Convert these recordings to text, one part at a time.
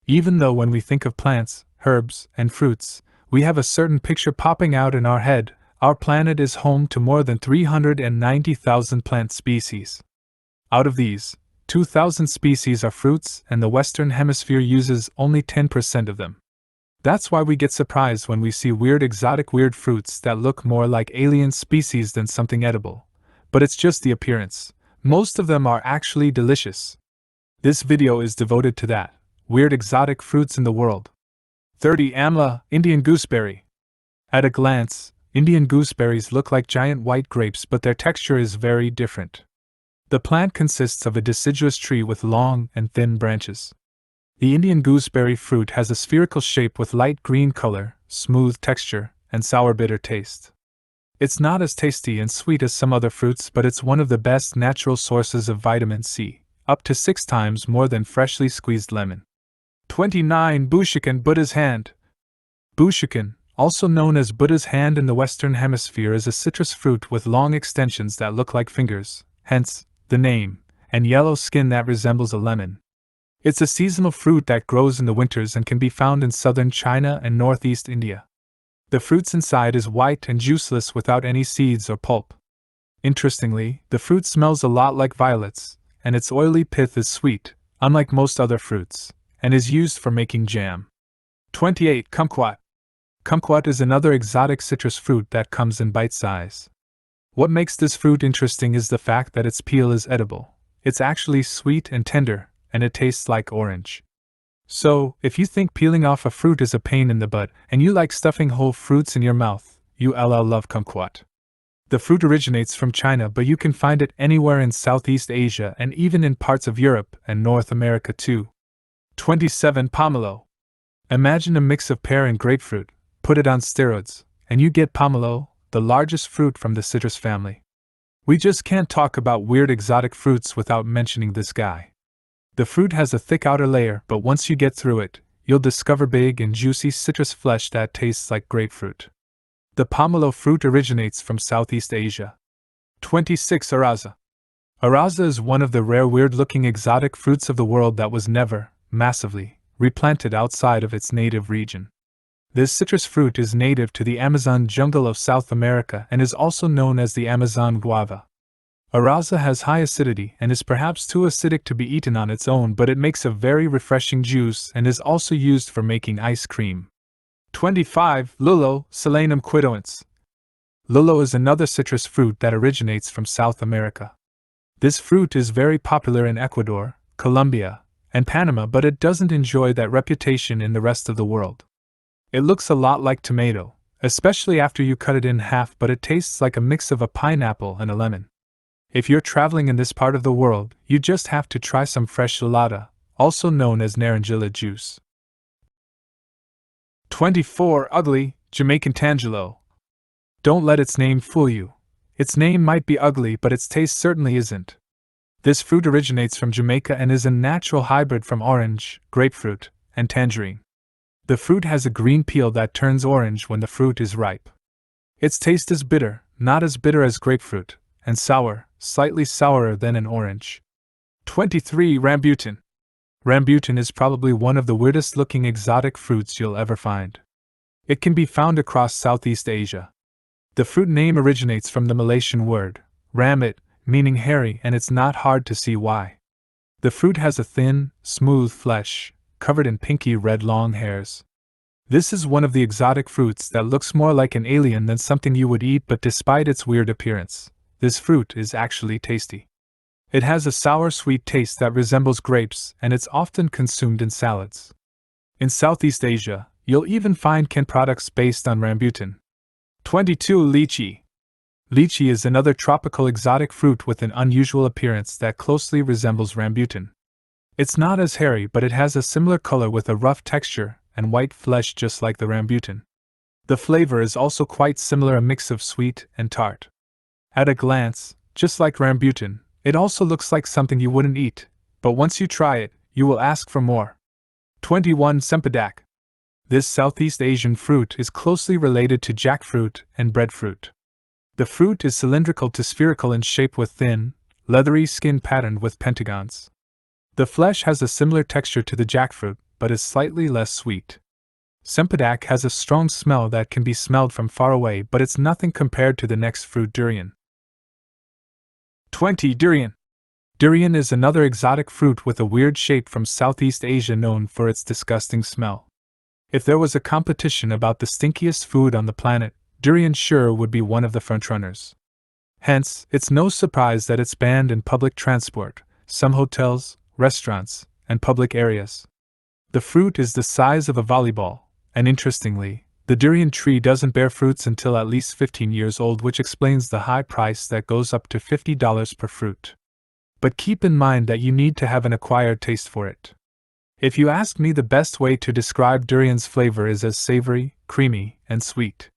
Even though when we think of plants, herbs, and fruits, we have a certain picture popping out in our head, our planet is home to more than 390,000 plant species. Out of these, 2,000 species are fruits, and the Western Hemisphere uses only 10% of them. That's why we get surprised when we see exotic fruits that look more like alien species than something edible. But it's just the appearance. Most of them are actually delicious. This video is devoted to that. Weird exotic fruits in the world. 30. Amla, Indian gooseberry. At a glance, Indian gooseberries look like giant white grapes, but their texture is very different. The plant consists of a deciduous tree with long and thin branches. The Indian gooseberry fruit has a spherical shape with light green color, smooth texture, and sour bitter taste. It's not as tasty and sweet as some other fruits, but it's one of the best natural sources of vitamin C, up to 6 times more than freshly squeezed lemon. 29. Bushukan, Buddha's hand. Bushukan, also known as Buddha's hand in the Western Hemisphere, is a citrus fruit with long extensions that look like fingers, hence the name, and yellow skin that resembles a lemon. It's a seasonal fruit that grows in the winters and can be found in southern China and northeast India. The fruit's inside is white and juiceless without any seeds or pulp. Interestingly, the fruit smells a lot like violets, and its oily pith is sweet, unlike most other fruits, and is used for making jam. 28. Kumquat. Kumquat is another exotic citrus fruit that comes in bite size. What makes this fruit interesting is the fact that its peel is edible. It's actually sweet and tender, and it tastes like orange. So, if you think peeling off a fruit is a pain in the butt, and you like stuffing whole fruits in your mouth, you love kumquat. The fruit originates from China, but you can find it anywhere in Southeast Asia and even in parts of Europe and North America too. 27. Pomelo. Imagine a mix of pear and grapefruit, put it on steroids, and you get pomelo, the largest fruit from the citrus family. We just can't talk about weird exotic fruits without mentioning this guy. The fruit has a thick outer layer, but once you get through it, you'll discover big and juicy citrus flesh that tastes like grapefruit. The pomelo fruit originates from Southeast Asia. 26. Araza. Araza is one of the rare weird-looking exotic fruits of the world that was never, massively, replanted outside of its native region. This citrus fruit is native to the Amazon jungle of South America and is also known as the Amazon guava. Araza has high acidity and is perhaps too acidic to be eaten on its own, but it makes a very refreshing juice and is also used for making ice cream. 25. Lulo, Solanum quidoense. Lulo is another citrus fruit that originates from South America. This fruit is very popular in Ecuador, Colombia, and Panama, but it doesn't enjoy that reputation in the rest of the world. It looks a lot like tomato, especially after you cut it in half, but it tastes like a mix of a pineapple and a lemon. If you're traveling in this part of the world, you just have to try some fresh gelada, also known as naranjilla juice. 24. Ugly, Jamaican Tangelo. Don't let its name fool you. Its name might be ugly, but its taste certainly isn't. This fruit originates from Jamaica and is a natural hybrid from orange, grapefruit, and tangerine. The fruit has a green peel that turns orange when the fruit is ripe. Its taste is bitter, not as bitter as grapefruit, and sour, slightly sourer than an orange. 23. Rambutan. Rambutan is probably one of the weirdest looking exotic fruits you'll ever find. It can be found across Southeast Asia. The fruit name originates from the Malaysian word, ramit, meaning hairy, and it's not hard to see why. The fruit has a thin, smooth flesh, covered in pinky red long hairs. This is one of the exotic fruits that looks more like an alien than something you would eat, but despite its weird appearance, this fruit is actually tasty. It has a sour-sweet taste that resembles grapes, and it's often consumed in salads. In Southeast Asia, you'll even find canned products based on rambutan. 22. Leychee. Leychee is another tropical exotic fruit with an unusual appearance that closely resembles rambutan. It's not as hairy, but it has a similar color with a rough texture and white flesh just like the rambutan. The flavor is also quite similar, a mix of sweet and tart. At a glance, just like rambutan, it also looks like something you wouldn't eat, but once you try it, you will ask for more. 21. Cempedak. This Southeast Asian fruit is closely related to jackfruit and breadfruit. The fruit is cylindrical to spherical in shape with thin, leathery skin patterned with pentagons. The flesh has a similar texture to the jackfruit, but is slightly less sweet. Cempedak has a strong smell that can be smelled from far away, but it's nothing compared to the next fruit, durian. 20. Duryan. Duryan is another exotic fruit with a weird shape from Southeast Asia known for its disgusting smell. If there was a competition about the stinkiest food on the planet, durian sure would be one of the frontrunners. Hence, it's no surprise that it's banned in public transport, some hotels, restaurants, and public areas. The fruit is the size of a volleyball, and interestingly, the durian tree doesn't bear fruits until at least 15 years old, which explains the high price that goes up to $50 per fruit. But keep in mind that you need to have an acquired taste for it. If you ask me, the best way to describe durian's flavor is as savory, creamy, and sweet.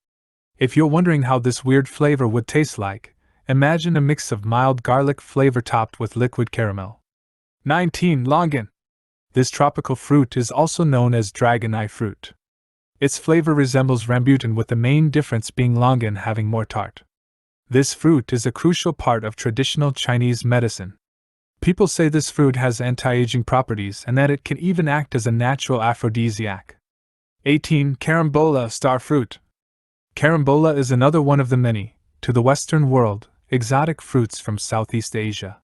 If you're wondering how this weird flavor would taste like, imagine a mix of mild garlic flavor topped with liquid caramel. 19. Longan. This tropical fruit is also known as dragon eye fruit. Its flavor resembles rambutan, with the main difference being longan having more tart. This fruit is a crucial part of traditional Chinese medicine. People say this fruit has anti-aging properties and that it can even act as a natural aphrodisiac. 18. Carambola star fruit. Carambola is another one of the many, to the Western world, exotic fruits from Southeast Asia.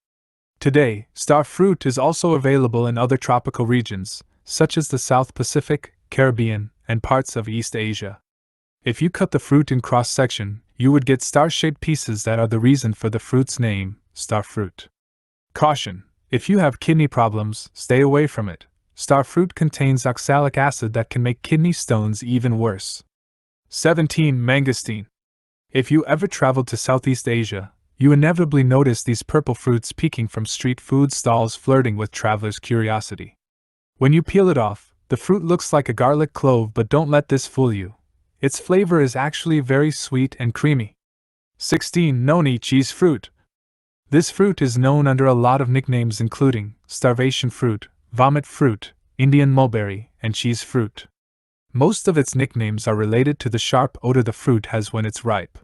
Today, star fruit is also available in other tropical regions, such as the South Pacific, Caribbean, and parts of East Asia. If you cut the fruit in cross-section, you would get star-shaped pieces that are the reason for the fruit's name, star fruit. Caution: if you have kidney problems, stay away from it. Star fruit contains oxalic acid that can make kidney stones even worse. 17. Mangosteen. If you ever traveled to Southeast Asia, you inevitably notice these purple fruits peeking from street food stalls, flirting with travelers' curiosity. When you peel it off, the fruit looks like a garlic clove, but don't let this fool you. Its flavor is actually very sweet and creamy. 16. Noni cheese fruit. This fruit is known under a lot of nicknames, including starvation fruit, vomit fruit, Indian mulberry, and cheese fruit. Most of its nicknames are related to the sharp odor the fruit has when it's ripe.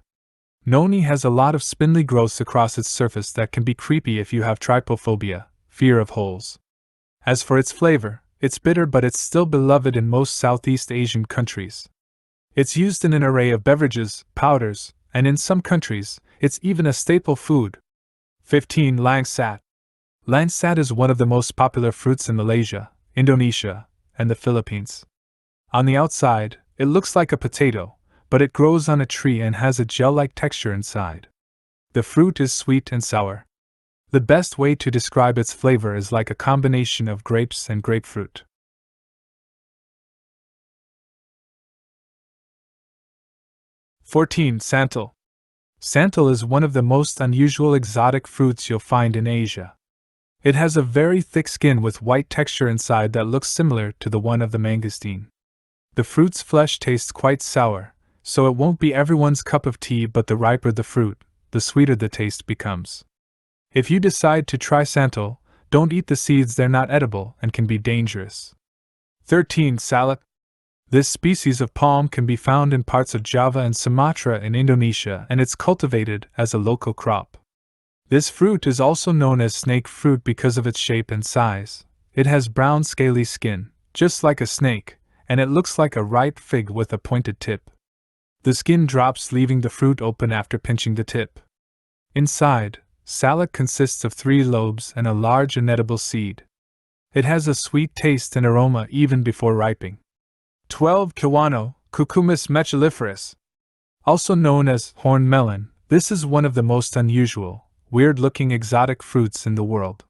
Noni has a lot of spindly growths across its surface that can be creepy if you have trypophobia, fear of holes. As for its flavor, it's bitter, but it's still beloved in most Southeast Asian countries. It's used in an array of beverages, powders, and in some countries, it's even a staple food. 15. Langsat. Langsat is one of the most popular fruits in Malaysia, Indonesia, and the Philippines. On the outside, it looks like a potato, but it grows on a tree and has a gel-like texture inside. The fruit is sweet and sour. The best way to describe its flavor is like a combination of grapes and grapefruit. 14. Santol. Santol is one of the most unusual exotic fruits you'll find in Asia. It has a very thick skin with white texture inside that looks similar to the one of the mangosteen. The fruit's flesh tastes quite sour, so it won't be everyone's cup of tea, but the riper the fruit, the sweeter the taste becomes. If you decide to try Santol, don't eat the seeds, they're not edible and can be dangerous. 13. Salak. This species of palm can be found in parts of Java and Sumatra in Indonesia, and it's cultivated as a local crop. This fruit is also known as snake fruit because of its shape and size. It has brown scaly skin, just like a snake, and it looks like a ripe fig with a pointed tip. The skin drops, leaving the fruit open after pinching the tip. Inside, salak consists of 3 lobes and a large inedible seed. It has a sweet taste and aroma even before ripening. 12. Kiwano, Cucumis melliferus. Also known as horn melon, this is one of the most unusual, weird-looking exotic fruits in the world.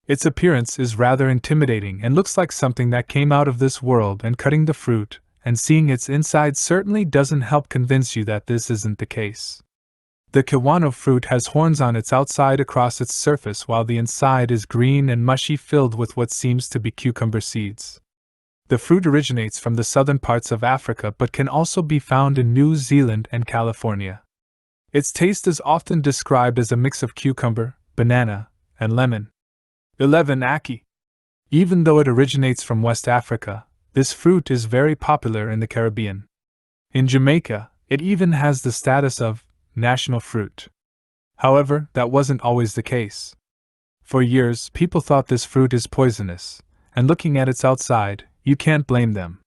Its appearance is rather intimidating and looks like something that came out of this world, and cutting the fruit and seeing its inside certainly doesn't help convince you that this isn't the case. The Kiwano fruit has horns on its outside across its surface, while the inside is green and mushy, filled with what seems to be cucumber seeds. The fruit originates from the southern parts of Africa but can also be found in New Zealand and California. Its taste is often described as a mix of cucumber, banana, and lemon. 11. Ackee. Even though it originates from West Africa, this fruit is very popular in the Caribbean. In Jamaica, it even has the status of national fruit. However, that wasn't always the case. For years, people thought this fruit is poisonous, and looking at its outside, you can't blame them.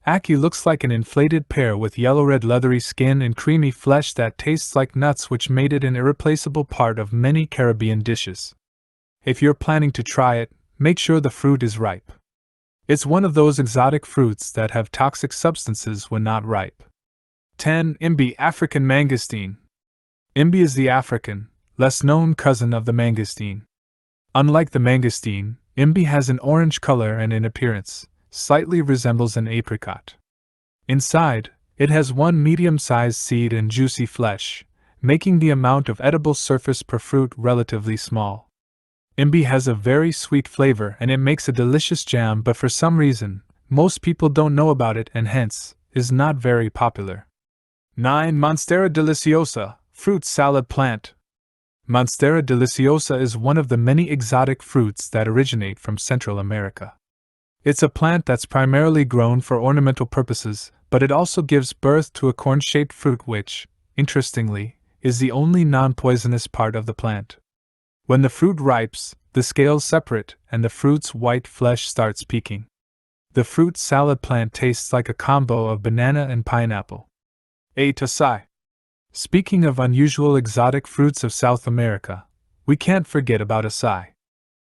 Ackee looks like an inflated pear with yellow-red leathery skin and creamy flesh that tastes like nuts, which made it an irreplaceable part of many Caribbean dishes. If you're planning to try it, make sure the fruit is ripe. It's one of those exotic fruits that have toxic substances when not ripe. 10. Imbi, African mangosteen. Imbi is the African, less known cousin of the mangosteen. Unlike the mangosteen, imbi has an orange color and in appearance slightly resembles an apricot. Inside, it has one medium-sized seed and juicy flesh, making the amount of edible surface per fruit relatively small. Imbi has a very sweet flavor and it makes a delicious jam, but for some reason, most people don't know about it and hence, is not very popular. 9. Monstera Deliciosa, fruit salad plant. Monstera Deliciosa is one of the many exotic fruits that originate from Central America. It's a plant that's primarily grown for ornamental purposes, but it also gives birth to a corn-shaped fruit which, interestingly, is the only non-poisonous part of the plant. When the fruit ripes, the scales separate and the fruit's white flesh starts peeking. The fruit salad plant tastes like a combo of banana and pineapple. 8. Acai. Speaking of unusual exotic fruits of South America, we can't forget about acai.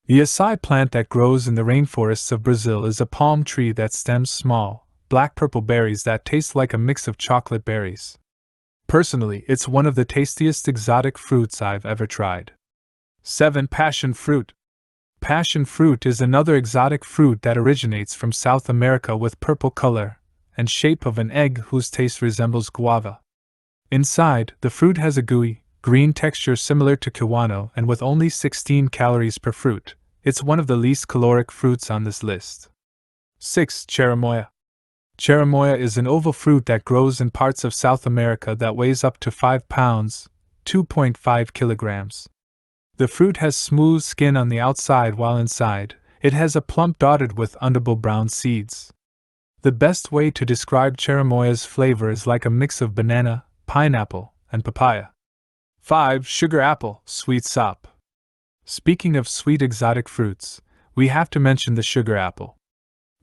The acai plant that grows in the rainforests of Brazil is a palm tree that stems small, black-purple berries that taste like a mix of chocolate berries. Personally, it's one of the tastiest exotic fruits I've ever tried. 7. Passion fruit. Passion fruit is another exotic fruit that originates from South America with purple color and shape of an egg whose taste resembles guava. Inside, the fruit has a gooey, green texture similar to Kiwano and with only 16 calories per fruit, it's one of the least caloric fruits on this list. 6. Cherimoya. Cherimoya is an oval fruit that grows in parts of South America that weighs up to 5 pounds, 2.5 kilograms. The fruit has smooth skin on the outside while inside, it has a plump dotted with unedible brown seeds. The best way to describe Cherimoya's flavor is like a mix of banana, pineapple, and papaya. 5. Sugar apple, sweet sop. Speaking of sweet exotic fruits, we have to mention the sugar apple.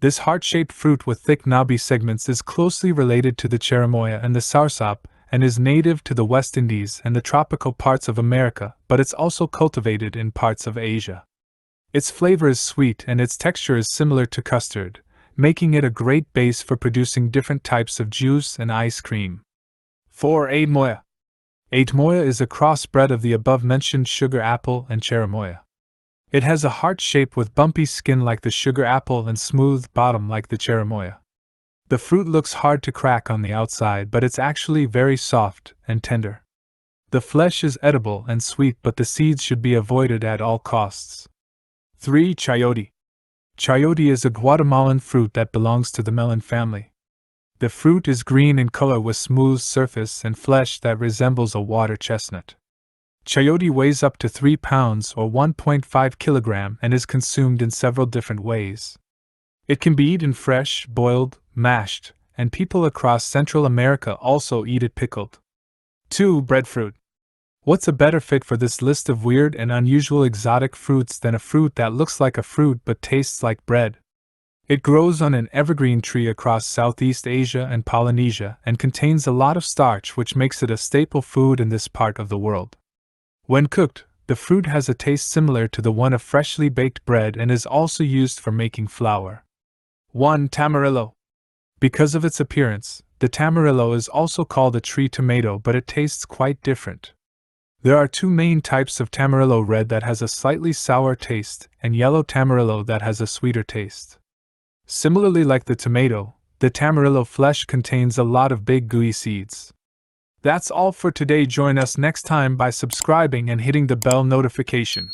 This heart-shaped fruit with thick knobby segments is closely related to the cherimoya and the soursop and is native to the West Indies and the tropical parts of America, but it's also cultivated in parts of Asia. Its flavor is sweet and its texture is similar to custard, making it a great base for producing different types of juice and ice cream. 4. Atemoya. Atemoya is a crossbred of the above-mentioned sugar apple and cherimoya. It has a heart shape with bumpy skin like the sugar apple and smooth bottom like the cherimoya. The fruit looks hard to crack on the outside, but it's actually very soft and tender. The flesh is edible and sweet, but the seeds should be avoided at all costs. 3. Chayote. Chayote is a Guatemalan fruit that belongs to the melon family. The fruit is green in color with smooth surface and flesh that resembles a water chestnut. Chayote weighs up to 3 pounds or 1.5 kilograms and is consumed in several different ways. It can be eaten fresh, boiled, mashed, and people across Central America also eat it pickled. 2. Breadfruit. What's a better fit for this list of weird and unusual exotic fruits than a fruit that looks like a fruit but tastes like bread? It grows on an evergreen tree across Southeast Asia and Polynesia and contains a lot of starch, which makes it a staple food in this part of the world. When cooked, the fruit has a taste similar to the one of freshly baked bread and is also used for making flour. 1. Tamarilo. Because of its appearance, the tamarillo is also called a tree tomato, but it tastes quite different. There are two main types of tamarillo: red that has a slightly sour taste and yellow tamarillo that has a sweeter taste. Similarly, like the tomato, the tamarillo flesh contains a lot of big gooey seeds. That's all for today. Join us next time by subscribing and hitting the bell notification.